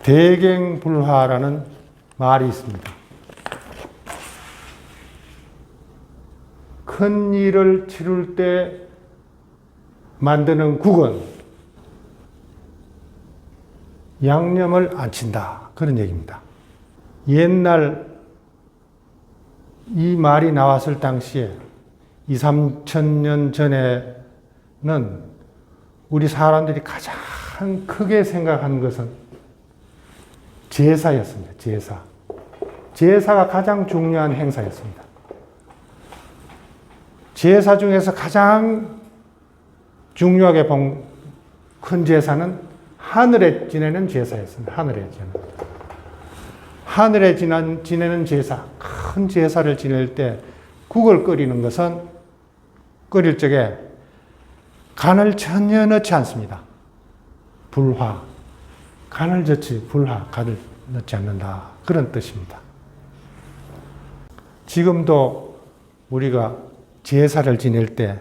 대갱불화라는 말이 있습니다. 큰 일을 치룰 때 만드는 국은 양념을 안 친다. 그런 얘기입니다. 옛날 이 말이 나왔을 당시에 2, 3천 년 전에는 우리 사람들이 가장 크게 생각한 것은 제사였습니다. 제사. 제사가 가장 중요한 행사였습니다. 제사 중에서 가장 중요하게 본 큰 제사는 하늘에 지내는 제사였습니다. 하늘에 지내는 제사, 큰 제사를 지낼 때 국을 끓이는 것은 끓일 적에 간을 전혀 넣지 않습니다. 불화. 간을 넣지, 간을 넣지 않는다. 그런 뜻입니다. 지금도 우리가 제사를 지낼 때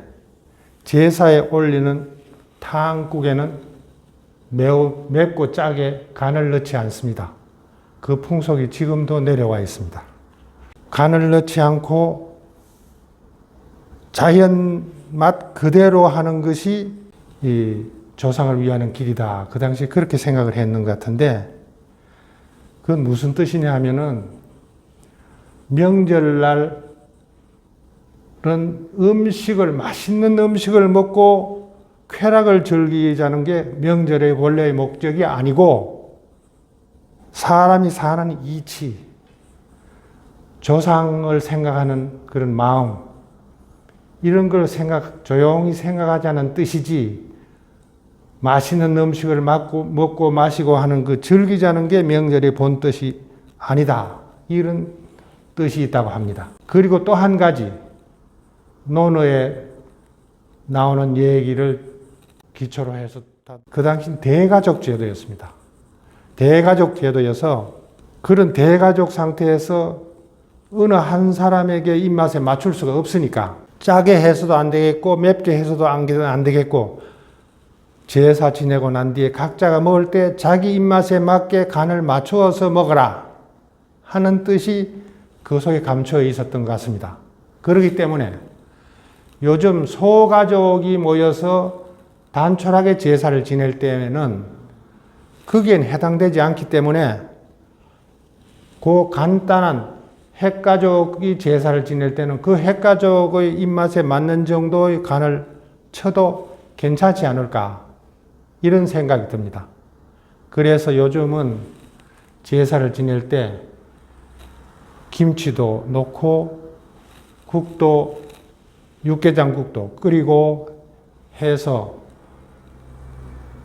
제사에 올리는 탕국에는 매우 맵고 짜게 간을 넣지 않습니다. 그 풍속이 지금도 내려와 있습니다. 간을 넣지 않고 자연 맛 그대로 하는 것이 이 조상을 위하는 길이다. 그 당시에 그렇게 생각을 했는 것 같은데, 그건 무슨 뜻이냐 하면은, 명절날은 맛있는 음식을 먹고 쾌락을 즐기자는 게 명절의 원래의 목적이 아니고, 사람이 사는 이치, 조상을 생각하는 그런 마음, 이런 걸 조용히 생각하자는 뜻이지, 맛있는 음식을 먹고 마시고 하는 그 즐기자는 게 명절의 본 뜻이 아니다. 이런 뜻이 있다고 합니다. 그리고 또 한 가지, 논어에 나오는 얘기를 기초로 해서 그 당시 대가족 제도였습니다. 대가족 제도여서 그런 대가족 상태에서 어느 한 사람에게 입맛에 맞출 수가 없으니까 짜게 해서도 안 되겠고 맵게 해서도 안 되겠고 제사 지내고 난 뒤에 각자가 먹을 때 자기 입맛에 맞게 간을 맞추어서 먹어라 하는 뜻이 그 속에 감춰 있었던 것 같습니다. 그렇기 때문에 요즘 소가족이 모여서 단촐하게 제사를 지낼 때에는 거기엔 해당되지 않기 때문에 그 간단한 핵가족이 제사를 지낼 때는 그 핵가족의 입맛에 맞는 정도의 간을 쳐도 괜찮지 않을까 이런 생각이 듭니다. 그래서 요즘은 제사를 지낼 때 김치도 넣고 국도 육개장국도 끓이고 해서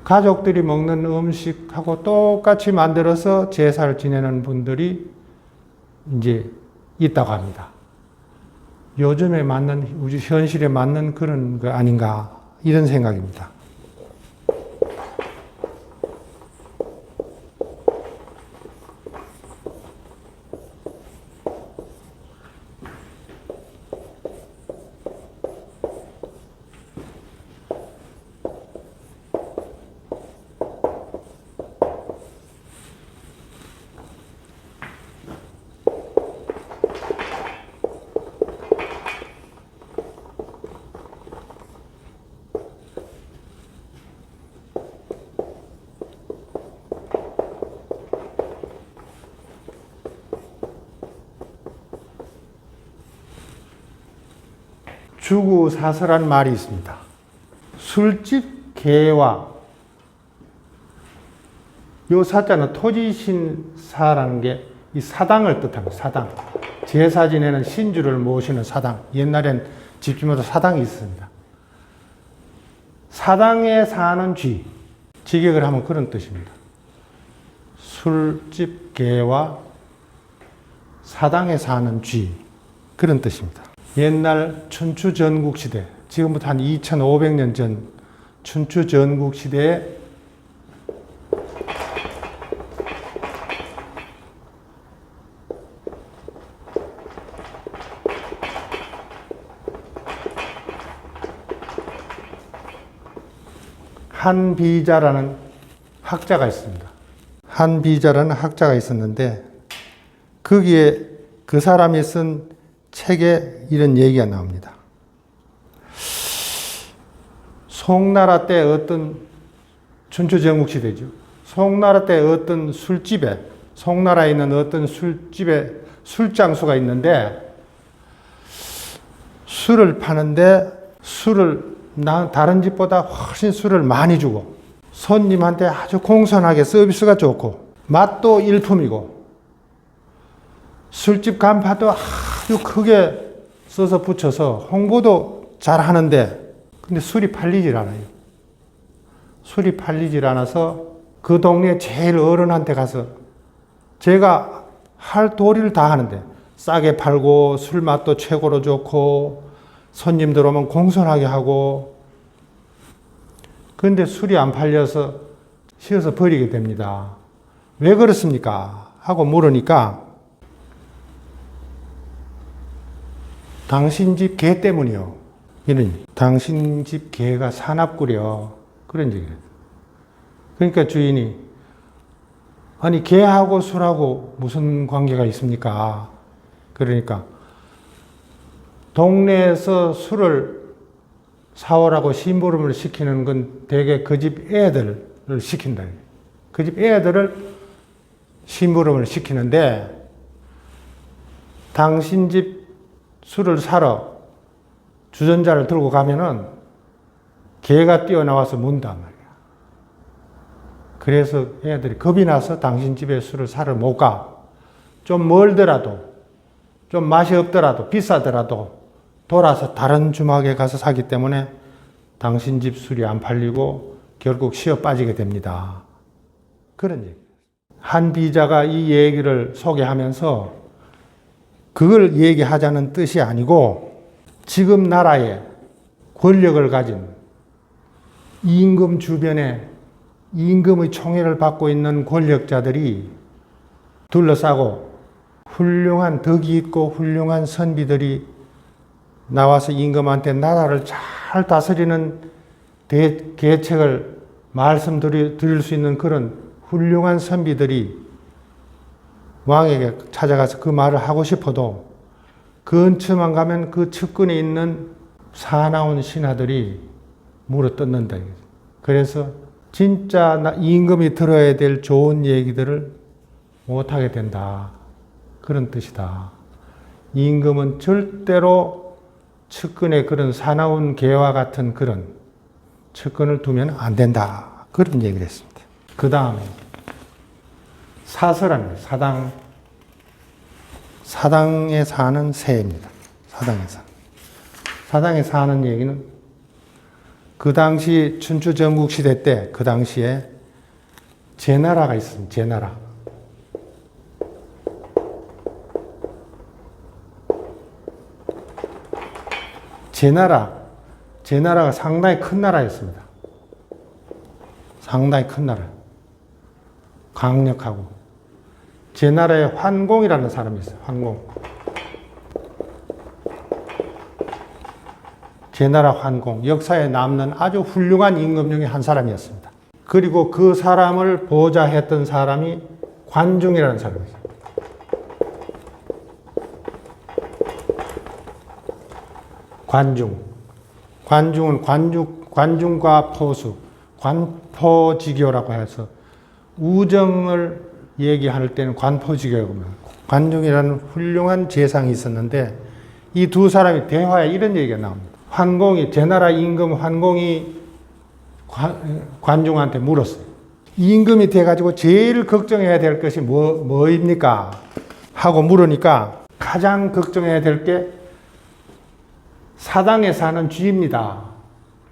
가족들이 먹는 음식하고 똑같이 만들어서 제사를 지내는 분들이 이제 있다고 합니다. 요즘에 맞는, 우리 현실에 맞는 그런 거 아닌가 이런 생각입니다. 주구사설한 말이 있습니다. 술집 개와 요 사자는 토지신사라는 게 이 사당을 뜻합니다. 사당. 제사 지내는 신주를 모시는 사당. 옛날엔 집집마다 사당이 있습니다. 사당에 사는 쥐. 직역을 하면 그런 뜻입니다. 술집 개와 사당에 사는 쥐. 그런 뜻입니다. 옛날 춘추 전국시대, 지금부터 한 2500년 전 춘추 전국시대에 한비자라는 학자가 있습니다. 한비자라는 학자가 있었는데 거기에 그 사람이 쓴 책에 이런 얘기가 나옵니다. 송나라 때 어떤 춘추 전국시대죠. 송나라 때 어떤 술집에 송나라에 있는 어떤 술집에 술장수가 있는데 술을 파는데 술을 다른 집보다 훨씬 술을 많이 주고 손님한테 아주 공손하게 서비스가 좋고 맛도 일품이고 술집 간판도 아주 크게 써서 붙여서 홍보도 잘 하는데 근데 술이 팔리질 않아요. 술이 팔리질 않아서 그 동네 제일 어른한테 가서 제가 할 도리를 다 하는데 싸게 팔고 술 맛도 최고로 좋고 손님들 오면 공손하게 하고 그런데 술이 안 팔려서 쉬어서 버리게 됩니다. 왜 그렇습니까? 하고 물으니까 당신 집 개 때문이요. 이런 당신 집 개가 사납구려. 그런 얘기를. 그러니까 주인이 아니 개하고 술하고 무슨 관계가 있습니까? 그러니까 동네에서 술을 사오라고 심부름을 시키는 건 대개 그 집 애들을 시킨다. 그 집 애들을 심부름을 시키는데 당신 집 술을 사러 주전자를 들고 가면은 개가 뛰어나와서 문단 말이야. 그래서 애들이 겁이 나서 당신 집에 술을 사러 못 가. 좀 멀더라도 좀 맛이 없더라도 비싸더라도 돌아서 다른 주막에 가서 사기 때문에 당신 집 술이 안 팔리고 결국 쉬어 빠지게 됩니다. 그런 얘기. 한 비자가 이 얘기를 소개하면서 그걸 얘기하자는 뜻이 아니고 지금 나라에 권력을 가진 임금 주변에 임금의 총애를 받고 있는 권력자들이 둘러싸고 훌륭한 덕이 있고 훌륭한 선비들이 나와서 임금한테 나라를 잘 다스리는 계책을 말씀드릴 수 있는 그런 훌륭한 선비들이 왕에게 찾아가서 그 말을 하고 싶어도 근처만 가면 그 측근에 있는 사나운 신하들이 물어뜯는다. 그래서 진짜 임금이 들어야 될 좋은 얘기들을 못하게 된다. 그런 뜻이다. 임금은 절대로 측근의 그런 사나운 개와 같은 그런 측근을 두면 안 된다. 그런 얘기를 했습니다. 그 다음에 사설합니다. 사당에 사는 새입니다. 사당에 사는 얘기는 그 당시 춘추 전국시대 때 그 당시에 제나라가 있습니다. 제나라가 상당히 큰 나라였습니다. 상당히 큰 나라. 강력하고. 제나라에 환공이라는 사람이 있어요. 제나라 환공. 역사에 남는 아주 훌륭한 임금 중에 한 사람이었습니다. 그리고 그 사람을 보좌했던 사람이 관중이라는 사람이었어요. 관중은 관중과 포수, 관포지교라고 해서 우정을 얘기할 때는 관포지교라고 합니다. 관중이라는 훌륭한 재상이 있었는데 이 두 사람이 대화에 이런 얘기가 나옵니다. 환공이, 제나라 임금 환공이 관중한테 물었어요. 임금이 돼가지고 제일 걱정해야 될 것이 뭐입니까? 하고 물으니까 가장 걱정해야 될 게 사당에 사는 쥐입니다.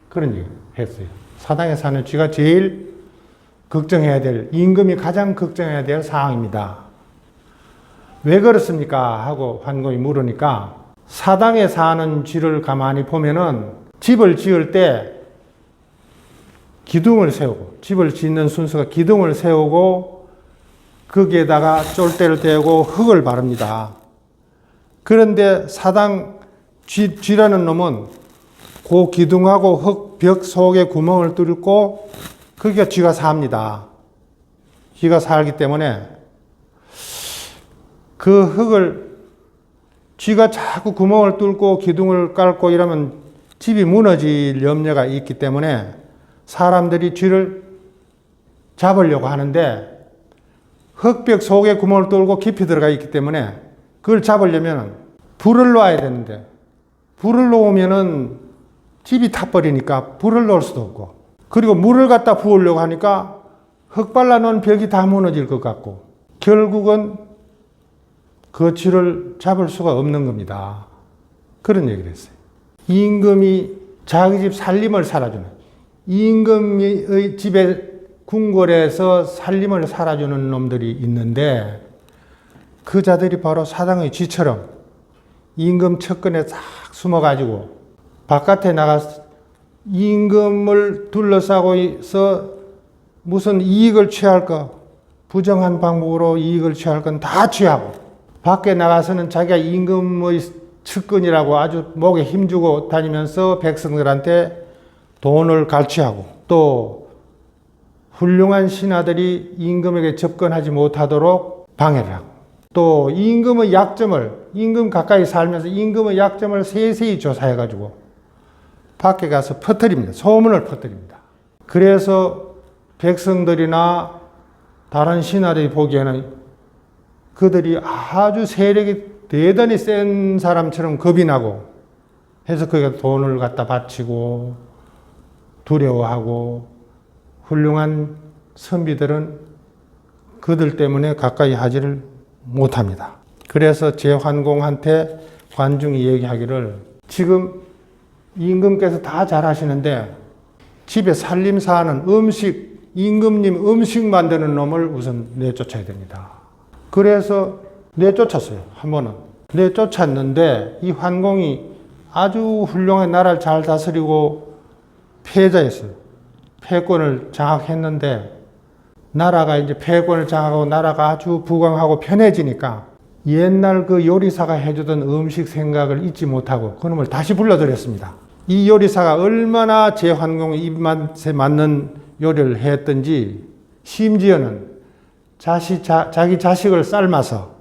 그런 얘기 했어요. 사당에 사는 쥐가 제일 걱정해야 될, 임금이 가장 걱정해야 될 사항입니다. 왜 그렇습니까? 하고 환공이 물으니까 사당에 사는 쥐를 가만히 보면은 집을 지을 때 기둥을 세우고, 집을 짓는 순서가 기둥을 세우고 거기에다가 쫄대를 대고 흙을 바릅니다. 그런데 사당 쥐라는 놈은 그 기둥하고 흙 벽 속에 구멍을 뚫고 거기가 쥐가 삽니다. 쥐가 살기 때문에 그 흙을 쥐가 자꾸 구멍을 뚫고 기둥을 깔고 이러면 집이 무너질 염려가 있기 때문에 사람들이 쥐를 잡으려고 하는데 흙벽 속에 구멍을 뚫고 깊이 들어가 있기 때문에 그걸 잡으려면 불을 놓아야 되는데 불을 놓으면은 집이 타버리니까 불을 놓을 수도 없고, 그리고 물을 갖다 부으려고 하니까 흙 발라놓은 벽이 다 무너질 것 같고, 결국은 그 쥐를 잡을 수가 없는 겁니다. 그런 얘기를 했어요. 임금이 자기 집 살림을 살아주는, 임금의 집에 궁궐에서 살림을 살아주는 놈들이 있는데 그 자들이 바로 사당의 쥐처럼 임금 측근에 싹 숨어가지고 바깥에 나가서 임금을 둘러싸고 있어 무슨 이익을 취할까, 부정한 방법으로 이익을 취할 건 다 취하고, 밖에 나가서는 자기가 임금의 측근이라고 아주 목에 힘주고 다니면서 백성들한테 돈을 갈취하고, 또 훌륭한 신하들이 임금에게 접근하지 못하도록 방해를 하고, 또 임금의 약점을, 임금 가까이 살면서 임금의 약점을 세세히 조사해가지고 밖에 가서 퍼뜨립니다. 소문을 퍼뜨립니다. 그래서 백성들이나 다른 신하들이 보기에는 그들이 아주 세력이 대단히 센 사람처럼 겁이 나고 해서 거기에 돈을 갖다 바치고 두려워하고, 훌륭한 선비들은 그들 때문에 가까이 하지를 못합니다. 그래서 제환공한테 관중이 얘기하기를, 지금 임금께서 다 잘하시는데 집에 살림사하는 음식, 임금님 음식 만드는 놈을 우선 내쫓아야 됩니다. 그래서 내쫓았어요. 한 번은 내쫓았는데 이 환공이 아주 훌륭한 나라를 잘 다스리고 패자였어요. 패권을 장악했는데 나라가 이제 패권을 장악하고 나라가 아주 부강하고 편해지니까 옛날 그 요리사가 해주던 음식 생각을 잊지 못하고 그놈을 다시 불러들였습니다. 이 요리사가 얼마나 제환공의 입맛에 맞는 요리를 했던지 심지어는 자기 자식을 삶아서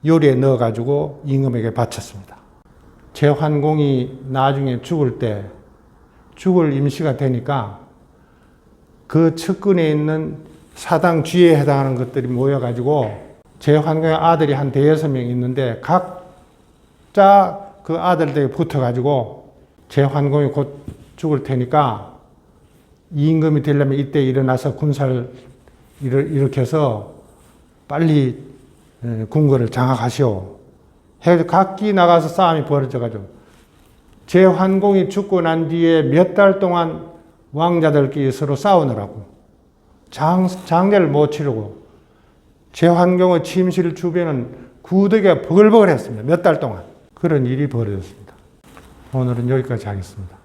요리에 넣어가지고 임금에게 바쳤습니다. 제환공이 나중에 죽을 때, 죽을 임시가 되니까 그 측근에 있는 사당 쥐에 해당하는 것들이 모여가지고 제환공의 아들이 한 5명 있는데 각자 그 아들들이 붙어가지고 제환공이 곧 죽을 테니까 임금이 되려면 이때 일어나서 군사를 일으켜서 빨리 궁궐을 장악하시오. 해서 각기 나가서 싸움이 벌어져가지고 제환공이 죽고 난 뒤에 몇 달 동안 왕자들끼리 서로 싸우느라고 장례를 못 치르고 제환공의 침실 주변은 구더기가 버글버글 했습니다. 몇 달 동안. 그런 일이 벌어졌습니다. 오늘은 여기까지 하겠습니다.